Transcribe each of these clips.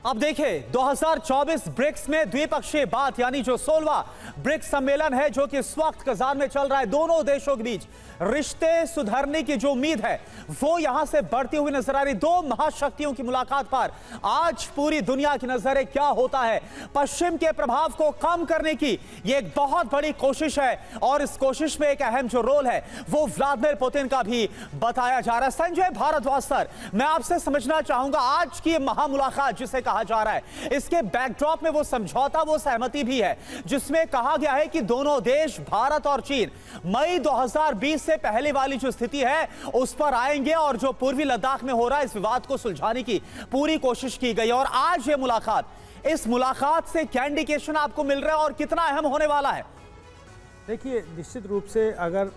अब देखिए 2024 ब्रिक्स में द्विपक्षीय बात यानी जो 16वां ब्रिक्स सम्मेलन है जो कि इस वक्त कजान में चल रहा है, दोनों देशों के बीच रिश्ते सुधरने की जो उम्मीद है वो यहां से बढ़ती हुई नजर आ रही। दो महाशक्तियों की मुलाकात पर आज पूरी दुनिया की नजरें क्या होता है, पश्चिम के प्रभाव को कम करने की यह एक बहुत बड़ी कोशिश है और इस कोशिश में एक अहम जो रोल है वो व्लादिमीर पुतिन का भी बताया जा रहा है। संजय भारद्वाज सर, मैं आपसे समझना चाहूंगा आज की महामुलाकात जिसे कहा जा रहा है, इसके बैकड्रॉप में वो समझौता, वो सहमति भी है जिसमें कहा गया है कि दोनों देश भारत और चीन मई 2020 से पहले वाली जो स्थिति है उस पर आएंगे और जो पूर्वी लद्दाख में हो रहा है इस विवाद को सुलझाने की पूरी कोशिश की गई। और आज ये मुलाकात, इस मुलाकात से क्या इंडिकेशन आपको मिल रहा है और कितना अहम होने वाला है? देखिए, निश्चित रूप से अगर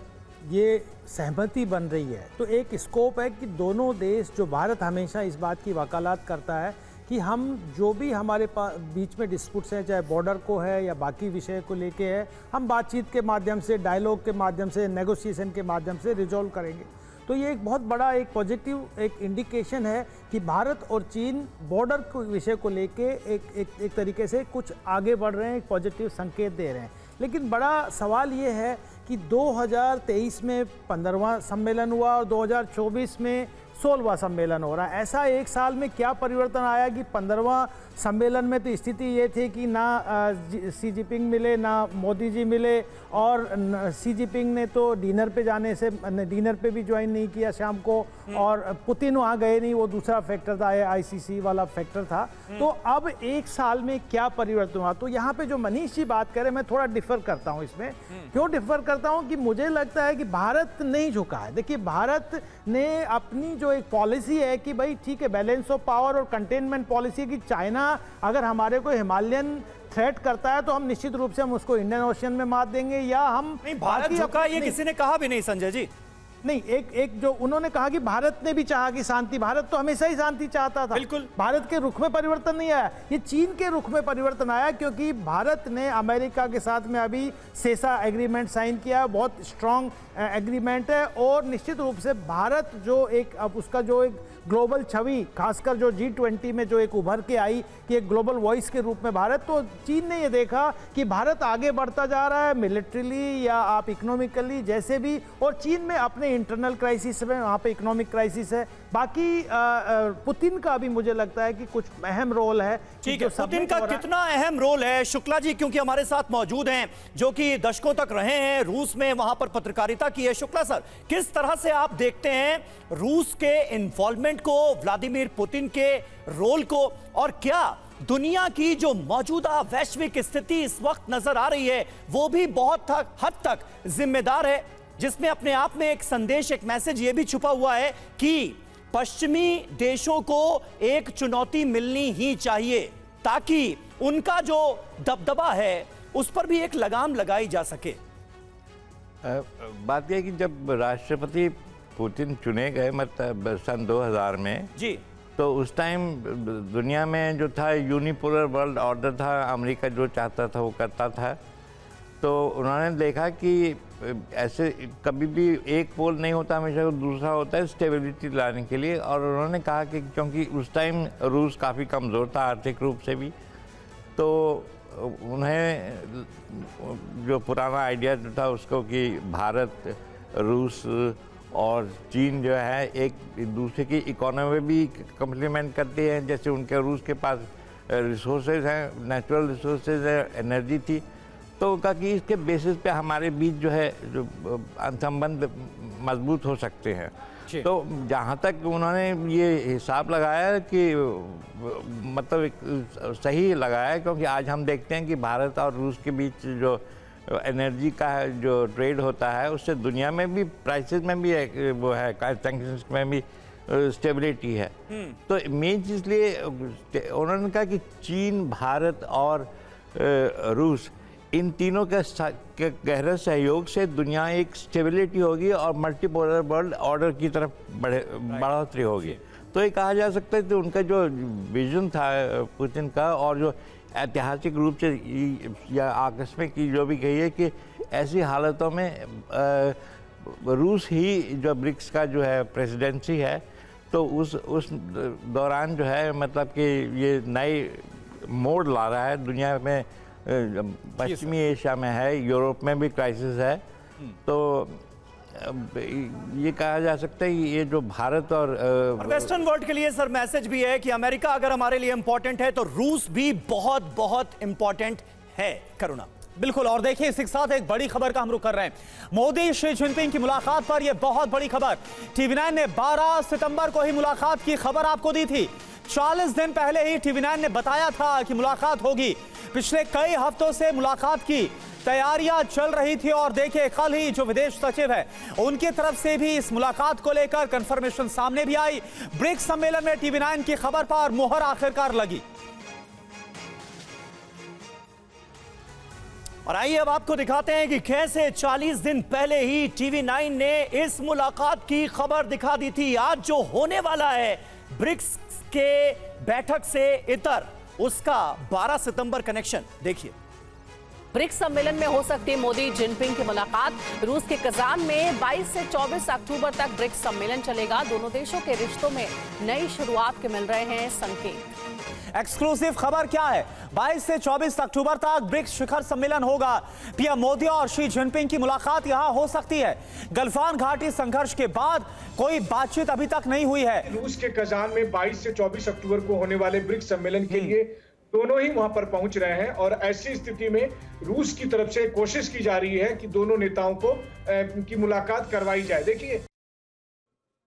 ये सहमति बन रही है तो एक स्कोप है कि दोनों देश, जो भारत हमेशा इस बात की वकालत करता है कि हम जो भी हमारे बीच में डिस्प्यूट्स हैं, चाहे बॉर्डर को है या बाकी विषय को लेके है, हम बातचीत के माध्यम से, डायलॉग के माध्यम से, नेगोशिएशन के माध्यम से रिजॉल्व करेंगे। तो ये एक बहुत बड़ा एक पॉजिटिव एक इंडिकेशन है कि भारत और चीन बॉर्डर को विषय को लेके एक तरीके से कुछ आगे बढ़ रहे हैं, एक पॉजिटिव संकेत दे रहे हैं। लेकिन बड़ा सवाल ये है कि 2023 में 15वां सम्मेलन हुआ और 2024 में 16वां सम्मेलन हो रहा है। ऐसा एक साल में क्या परिवर्तन आया कि 15वां सम्मेलन में तो स्थिति ये थी कि ना सी जिनपिंग मिले, ना मोदी जी मिले, और सी जिनपिंग ने तो डिनर पे जाने से, डिनर पे भी ज्वाइन नहीं किया शाम को, और पुतिन वहाँ गए नहीं, वो दूसरा फैक्टर था, आईसीसी वाला फैक्टर था। तो अब एक साल में क्या परिवर्तन हुआ? तो यहाँ पे जो मनीष जी बात करें, मैं थोड़ा डिफर करता हूँ इसमें। क्यों डिफर करता हूँ कि मुझे लगता है कि भारत नहीं झुका है। देखिए, भारत ने अपनी जो एक पॉलिसी है कि भाई ठीक है, बैलेंस ऑफ पावर और कंटेनमेंट पॉलिसी की, चाइना अगर हमारे को हिमालयन थ्रेट करता है तो हम निश्चित रूप से हम उसको इंडियन ओशन में मार देंगे, या हम नहीं, भारत झुका ये किसी ने कहा भी नहीं संजय जी। नहीं, एक जो उन्होंने कहा कि भारत ने भी चाहा कि शांति, भारत तो हमेशा ही शांति चाहता था। बिल्कुल, भारत के रुख में परिवर्तन नहीं आया, ये चीन के रुख में परिवर्तन आया, क्योंकि भारत ने अमेरिका के साथ में अभी सेसा एग्रीमेंट साइन किया, बहुत स्ट्रांग एग्रीमेंट है। और निश्चित रूप से भारत जो एक, अब उसका जो एक ग्लोबल छवि, खासकर जो G20 में जो एक उभर के आई कि एक ग्लोबल वॉइस के रूप में भारत, तो चीन ने ये देखा कि भारत आगे बढ़ता जा रहा है मिलिट्रीली या आप इकोनॉमिकली जैसे भी, और चीन में अपने इंटरनल क्राइसिस में, वहाँ पे इकोनॉमिक क्राइसिस है। बाकी पुतिन का भी मुझे लगता है कि कुछ अहम रोल है। ठीक है, पुतिन का कितना अहम रोल है शुक्ला जी, क्योंकि हमारे साथ मौजूद हैं जो कि दशकों तक रहे हैं रूस में, वहां पर पत्रकारिता की है। शुक्ला सर, किस तरह से आप देखते हैं रूस के इन्वॉल्वमेंट को, व्लादिमीर पुतिन के रोल को, और क्या दुनिया की जो मौजूदा वैश्विक स्थिति इस वक्त नजर आ रही है वो भी बहुत हद तक जिम्मेदार है, जिसमें अपने आप में एक संदेश, एक मैसेज ये भी छुपा हुआ है कि पश्चिमी देशों को एक चुनौती मिलनी ही चाहिए ताकि उनका जो दबदबा है उस पर भी एक लगाम लगाई जा सके? बात यह कि जब राष्ट्रपति पुतिन चुने गए, मतलब सन 2000 में जी, तो उस टाइम दुनिया में जो था यूनिपोलर वर्ल्ड ऑर्डर था, अमेरिका जो चाहता था वो करता था। तो उन्होंने देखा कि ऐसे कभी भी एक पोल नहीं होता, हमेशा दूसरा होता है स्टेबिलिटी लाने के लिए। और उन्होंने कहा कि क्योंकि उस टाइम रूस काफ़ी कमज़ोर था आर्थिक रूप से भी, तो उन्हें जो पुराना आइडिया जो था उसको कि भारत, रूस और चीन जो है एक दूसरे की इकोनॉमी भी कम्प्लीमेंट करते हैं। जैसे उनके रूस के पास रिसोर्सेज हैं, नेचुरल रिसोर्सेज है, एनर्जी थी, तो कहा कि इसके बेसिस पे हमारे बीच जो है जो संबंध मजबूत हो सकते हैं। तो जहाँ तक उन्होंने ये हिसाब लगाया कि मतलब एक सही लगाया, क्योंकि आज हम देखते हैं कि भारत और रूस के बीच जो एनर्जी का जो ट्रेड होता है उससे दुनिया में भी प्राइसेस में भी वो है, सैंक्शंस में भी स्टेबिलिटी है। तो मेन चीज़ इसलिए उन्होंने कहा कि चीन, भारत और रूस, इन तीनों के गहरे सहयोग से दुनिया एक स्टेबिलिटी होगी और मल्टीपोलर वर्ल्ड ऑर्डर की तरफ बढ़ोतरी होगी। तो ये कहा जा सकता है कि उनका जो विजन था पुतिन का, और जो ऐतिहासिक रूप से या आकस्मिक की जो भी कही है कि ऐसी हालतों में रूस ही जो ब्रिक्स का जो है प्रेसिडेंसी है, तो उस दौरान जो है मतलब कि ये नई मोड़ ला रहा है दुनिया में, पश्चिमी एशिया में है, यूरोप में भी क्राइसिस है। तो ये कहा जा सकता है ये जो भारत और वेस्टर्न वर्ल्ड के लिए सर मैसेज भी है कि अमेरिका अगर हमारे लिए इंपॉर्टेंट है तो रूस भी बहुत बहुत इंपॉर्टेंट है। करुणा। बिल्कुल, और देखिए इसी के साथ एक बड़ी खबर का हम रुख कर रहे हैं। मोदी शी जिनपिंग की मुलाकात पर यह बहुत बड़ी खबर। TV9 ने 12 सितंबर को ही मुलाकात की खबर आपको दी थी। 40 दिन पहले ही TV9 ने बताया था कि मुलाकात होगी। पिछले कई हफ्तों से मुलाकात की तैयारियां चल रही थी और देखिए कल ही जो विदेश सचिव है उनकी तरफ से भी इस मुलाकात को लेकर कंफर्मेशन सामने भी आई। ब्रिक्स सम्मेलन में TV9 की खबर पर मुहर आखिरकार लगी। और आइए अब आपको दिखाते हैं कि कैसे 40 दिन पहले ही TV9 ने इस मुलाकात की खबर दिखा दी थी। आज जो होने वाला है ब्रिक्स के बैठक से इतर, उसका 12 सितंबर कनेक्शन देखिए। ब्रिक्स सम्मेलन में हो सकती है मोदी जिनपिंग की मुलाकात। रूस के कजान में 22 से 24 अक्टूबर तक ब्रिक्स सम्मेलन चलेगा। दोनों देशों के रिश्तों में नई शुरुआत के मिल रहे हैं संकेत। एक्सक्लूसिव खबर क्या है? 22 से 24 अक्टूबर तक ब्रिक्स शिखर सम्मेलन होगा। पीएम मोदी और शी जिनपिंग की मुलाकात यहां हो सकती है। गलफान घाटी संघर्ष के बाद कोई बातचीत अभी तक नहीं हुई है। रूस के कजान में 22 से 24 अक्टूबर को होने वाले ब्रिक्स सम्मेलन के लिए दोनों ही वहां पर पहुंच रहे हैं और ऐसी स्थिति में रूस की तरफ से कोशिश की जा रही है कि दोनों नेताओं को की मुलाकात करवाई जाए। देखिए